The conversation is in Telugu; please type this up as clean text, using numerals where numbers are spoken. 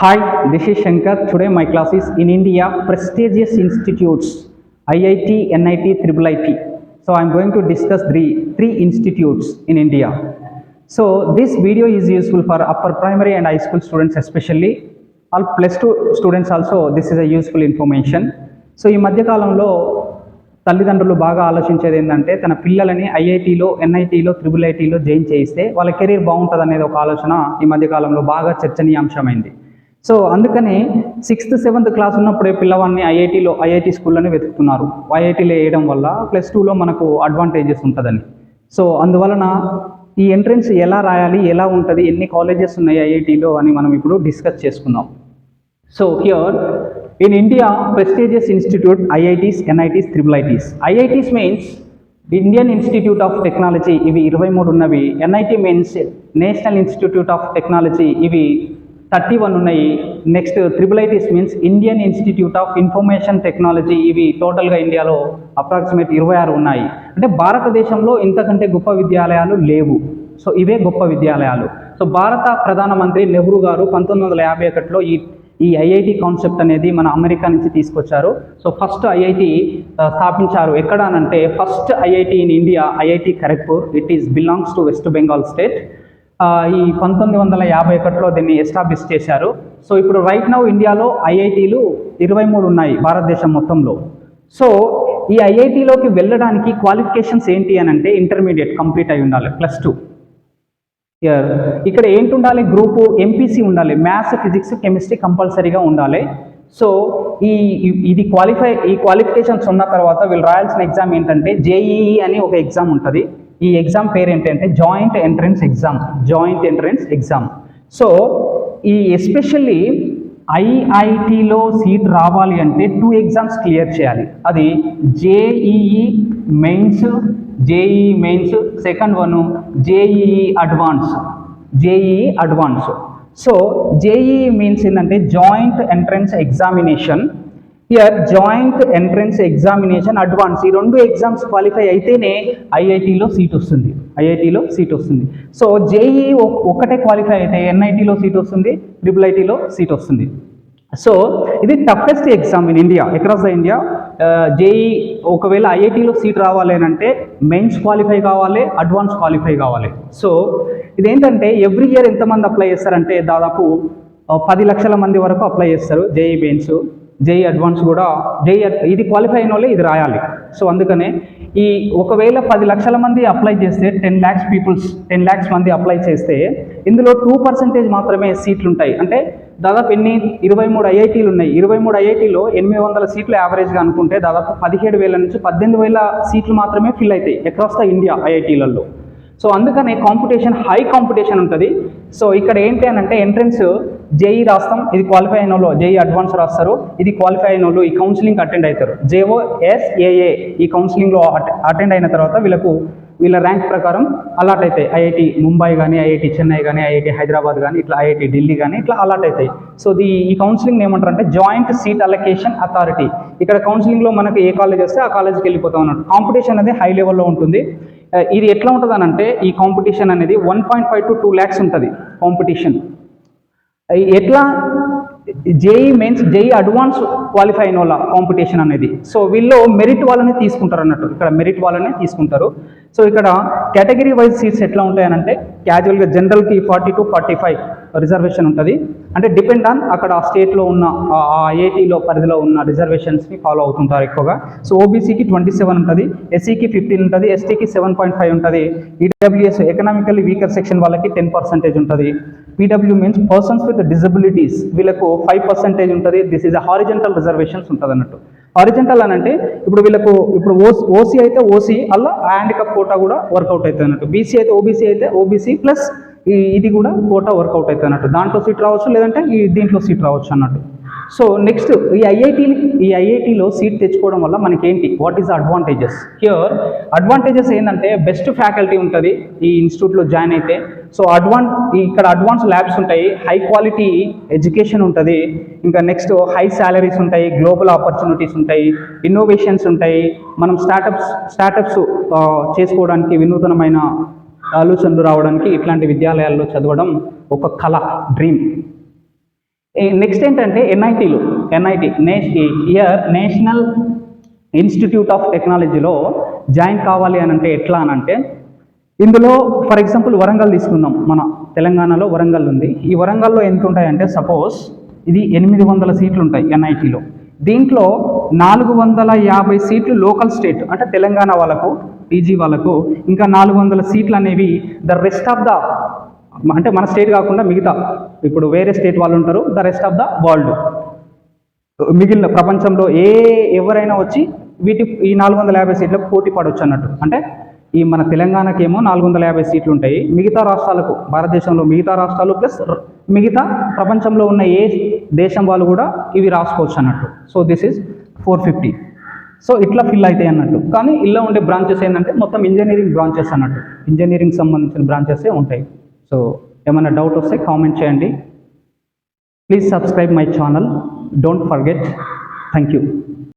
Hi, this is Shankar. Today my class is in India prestigious institutes IIT, NIT, IIIT. So I am going to discuss three institutes in India. So this video is useful for upper primary and high school students especially. All plus 2 students also this is a useful information. So ఈ మధ్య కాలంలో తల్లిదండ్రులు బాగా ఆలోచించేది ఏంటంటే తన పిల్లలని ఐఐటీలో, ఎన్ఐటీలో, IIITలో జాయిన్ చేయిస్తే వాళ్ళ కెరీర్ బాగుంటుంది అనేది ఒక ఆలోచన ఈ మధ్యకాలంలో బాగా చర్చనీయాంశమైంది. సో అందుకని 6th, 7th క్లాస్ ఉన్నప్పుడే పిల్లవాడిని ఐఐటి స్కూల్లోనే వెతుకుతున్నారు. ఐఐటీలో వేయడం వల్ల +2లో మనకు అడ్వాంటేజెస్ ఉంటుందని. సో అందువలన ఈ ఎంట్రన్స్ ఎలా రాయాలి, ఎలా ఉంటుంది, ఎన్ని కాలేజెస్ ఉన్నాయి ఐఐటీలో అని మనం ఇప్పుడు డిస్కస్ చేసుకుందాం. So here in India, prestigious institute IITs, NITs, IIITs. IITs means Indian Institute of Technology, ఇవి 23 ఉన్నవి. NIT means National Institute of Technology, ఇవి 31 ఉన్నాయి. Next IIITs means Indian institute of information technology, ఇవి టోటల్గా ఇండియాలో అప్రాక్సిమేట్ 26 ఉన్నాయి. అంటే భారతదేశంలో ఇంతకంటే గొప్ప విద్యాలయాలు లేవు. సో ఇవే గొప్ప విద్యాలయాలు. సో భారత ప్రధానమంత్రి నెహ్రూ గారు 1951లో ఈ ఐఐటి కాన్సెప్ట్ అనేది మన అమెరికా నుంచి తీసుకొచ్చారు. సో ఫస్ట్ ఐఐటి స్థాపించారు ఎక్కడ అంటే first IIT in India, IIT Kharagpur. It is belongs to west Bengal state. ఈ 1951లో దీన్ని ఎస్టాబ్లిష్ చేశారు. సో ఇప్పుడు రైట్ నౌ ఇండియాలో ఐఐటీలు 23 ఉన్నాయి భారతదేశం మొత్తంలో. సో ఈ ఐఐటీలోకి వెళ్ళడానికి క్వాలిఫికేషన్స్ ఏంటి అని అంటే ఇంటర్మీడియట్ కంప్లీట్ అయి ఉండాలి, +2. ఇక్కడ ఏంటి ఉండాలి, గ్రూపు ఎంపీసీ ఉండాలి, మ్యాథ్స్, ఫిజిక్స్, కెమిస్ట్రీ కంపల్సరీగా ఉండాలి. సో ఈ క్వాలిఫికేషన్స్ ఉన్న తర్వాత వీళ్ళు రాయాల్సిన ఎగ్జామ్ ఏంటంటే జేఈఈ అని ఒక ఎగ్జామ్ ఉంటుంది. ఈ ఎగ్జామ్ పేరు ఏంటంటే జాయింట్ ఎంట్రన్స్ ఎగ్జామ్. సో ఈ ఎస్పెషల్లీ ఐఐటిలో సీట్ రావాలి అంటే 2 ఎగ్జామ్స్ క్లియర్ చేయాలి. అది JEE Mains, second one JEE advance. So JEE means ఏంటంటే joint entrance examination. Here joint entrance examination advance, ఈ 2 ఎగ్జామ్స్ క్వాలిఫై అయితేనే ఐఐటిలో సీట్ వస్తుంది. సో జేఈఈ ఒక్కటే క్వాలిఫై అయితే ఎన్ఐటీలో సీట్ వస్తుంది, IIITలో సీట్ వస్తుంది. సో ఇది toughest exam in India, across the India. JEE ఒకవేళ ఐఐటీలో సీట్ రావాలి అని అంటే మెయిన్స్ క్వాలిఫై కావాలి, అడ్వాన్స్ క్వాలిఫై కావాలి. సో ఇదేంటంటే ఎవ్రీ ఇయర్ ఎంతమంది అప్లై చేస్తారంటే దాదాపు 10 లక్షల మంది వరకు అప్లై చేస్తారు. జేఈ మెయిన్స్, జేఈ అడ్వాన్స్ కూడా. ఇది క్వాలిఫై అయిన వాళ్ళే ఇది రాయాలి. సో అందుకనే ఒకవేళ 10 లక్షల మంది అప్లై చేస్తే 10 lakhs మంది అప్లై చేస్తే ఇందులో 2% మాత్రమే సీట్లు ఉంటాయి. అంటే దాదాపు 23 ఐఐటీలు ఉన్నాయి. 23 ఐఐటీలో 800 సీట్లు యావరేజ్గా అనుకుంటే దాదాపు 17,000 నుంచి 18,000 సీట్లు మాత్రమే ఫిల్ అవుతాయి అక్రాస్ ద ఇండియా ఐఐటీలలో. సో అందుకనే హై కాంపిటీషన్ ఉంటుంది. సో ఇక్కడ ఏంటి అని అంటే ఎంట్రన్స్ జేఈ రాస్తాం, ఇది క్వాలిఫై అయిన వాళ్ళు జేఈ అడ్వాన్స్ రాస్తారు, ఇది క్వాలిఫై అయిన వాళ్ళు ఈ కౌన్సిలింగ్ అటెండ్ అవుతారు. JOSAA ఈ కౌన్సిలింగ్లో అటెండ్ అయిన తర్వాత వీళ్ళ ర్యాంక్ ప్రకారం అలాట్ అవుతాయి. ఐఐటి ముంబై కానీ, ఐఐటి చెన్నై కానీ, ఐఐటి హైదరాబాద్ కానీ, ఇట్లా ఐఐటి ఢిల్లీ కానీ ఇట్లా అలాట్ అవుతాయి. సో ఈ కౌన్సిలింగ్ ఏమంటారు అంటే జాయింట్ సీట్ అలొకేషన్ అథారిటీ. ఇక్కడ కౌన్సిలింగ్లో మనకు ఏ కాలేజ్ వస్తే ఆ కాలేజ్కి వెళ్ళిపోతాం అన్నట్టు. కాంపిటీషన్ అనేది హై లెవెల్లో ఉంటుంది. ఇది ఎట్లా ఉంటుంది అని అంటే ఈ కాంపిటీషన్ అనేది 1.5 to 2 lakhs ఉంటుంది కాంపిటీషన్. ఎట్లా JEE mains, JEE advance qualify అయిన వాళ్ళ కాంపిటీషన్ అనేది. సో వీళ్ళు మెరిట్ వాళ్ళని తీసుకుంటారు అన్నట్టు, ఇక్కడ మెరిట్ వాళ్ళనే తీసుకుంటారు. సో ఇక్కడ కేటగిరీ వైజ్ సీట్స్ ఎట్లా ఉంటాయనంటే క్యాజువల్గా జనరల్కి 40 to 45 రిజర్వేషన్ ఉంటుంది. అంటే డిపెండ్ ఆన్ అక్కడ స్టేట్లో ఉన్న ఐఐటీలో పరిధిలో ఉన్న రిజర్వేషన్స్ని ఫాలో అవుతుంటారు ఎక్కువగా. సో ఓబీసీకి 27 ఉంటుంది, ఎస్సీకి 15 ఉంటుంది, ఎస్టీకి 7.5 ఉంటుంది, ఈడబ్ల్యూఎస్ ఎకనామికల్లీ వీకర్ సెక్షన్ వాళ్ళకి 10% ఉంటుంది, PW means persons with disabilities వీళ్ళకు 5% ఉంటుంది. This is a horizontal reservations ఉంటుంది అన్నట్టు. హారిజెంటల్ అని అంటే ఇప్పుడు ఓసీ అయితే ఓసీ అలా హ్యాండికప్ కోటా కూడా వర్కౌట్ అవుతుంది అన్నట్టు. బీసీ అయితే ఓబీసీ అయితే ఓబీసీ ప్లస్ ఇది కూడా కోటా వర్కౌట్ అవుతుంది అన్నట్టు. దాంట్లో సీట్ రావచ్చు, లేదంటే దీంట్లో సీట్ రావచ్చు అన్నట్టు. సో నెక్స్ట్ ఈ ఐఐటీలో సీట్ తెచ్చుకోవడం వల్ల మనకేంటి, what is advantages? Here advantages ఏంటంటే బెస్ట్ ఫ్యాకల్టీ ఉంటుంది ఈ ఇన్స్టిట్యూట్లో జాయిన్ అయితే. సో ఇక్కడ అడ్వాన్స్ ల్యాబ్స్ ఉంటాయి, హై క్వాలిటీ ఎడ్యుకేషన్ ఉంటుంది, ఇంకా నెక్స్ట్ హై శాలరీస్ ఉంటాయి, గ్లోబల్ ఆపర్చునిటీస్ ఉంటాయి, ఇన్నోవేషన్స్ ఉంటాయి. మనం స్టార్టప్స్ చేసుకోవడానికి, వినూతనమైన ఆలోచనలు రావడానికి ఇట్లాంటి విద్యాలయాల్లో చదవడం ఒక కళ, డ్రీమ్. నెక్స్ట్ ఏంటంటే ఎన్ఐటి నేషనల్ ఇన్స్టిట్యూట్ ఆఫ్ టెక్నాలజీలో జాయిన్ కావాలి అని అంటే ఎట్లా అని అంటే, ఇందులో ఫర్ ఎగ్జాంపుల్ వరంగల్ తీసుకుందాం, మన తెలంగాణలో వరంగల్ ఉంది. ఈ వరంగల్లో ఎంత ఉంటాయంటే సపోజ్ ఇది 800 సీట్లు ఉంటాయి ఎన్ఐటీలో. దీంట్లో 450 సీట్లు లోకల్ స్టేట్ అంటే తెలంగాణ వాళ్ళకు, పీజీ వాళ్ళకు, ఇంకా 400 సీట్లు అనేవి ద రెస్ట్ ఆఫ్ ద అంటే మన స్టేట్ కాకుండా మిగతా ఇప్పుడు వేరే స్టేట్ వాళ్ళు ఉంటారు, the rest of the world, మిగిలిన ప్రపంచంలో ఎవరైనా వచ్చి ఈ 450 సీట్లకు పోటీ పడవచ్చు అన్నట్టు. అంటే ఈ మన తెలంగాణకి ఏమో 450 సీట్లు ఉంటాయి, మిగతా రాష్ట్రాలకు, భారతదేశంలో మిగతా రాష్ట్రాలు ప్లస్ మిగతా ప్రపంచంలో ఉన్న ఏ దేశం వాళ్ళు కూడా ఇవి రాసుకోవచ్చు అన్నట్టు. So this is 450. సో ఇట్లా ఫిల్ అవుతాయి అన్నట్టు. కానీ ఇలా ఉండే బ్రాంచెస్ ఏంటంటే మొత్తం ఇంజనీరింగ్ బ్రాంచెస్ అన్నట్టు, ఇంజనీరింగ్ సంబంధించిన బ్రాంచెసే ఉంటాయి. సో ఏమైనా డౌట్ వస్తే కామెంట్ చేయండి. Please subscribe my channel, don't forget. Thank you.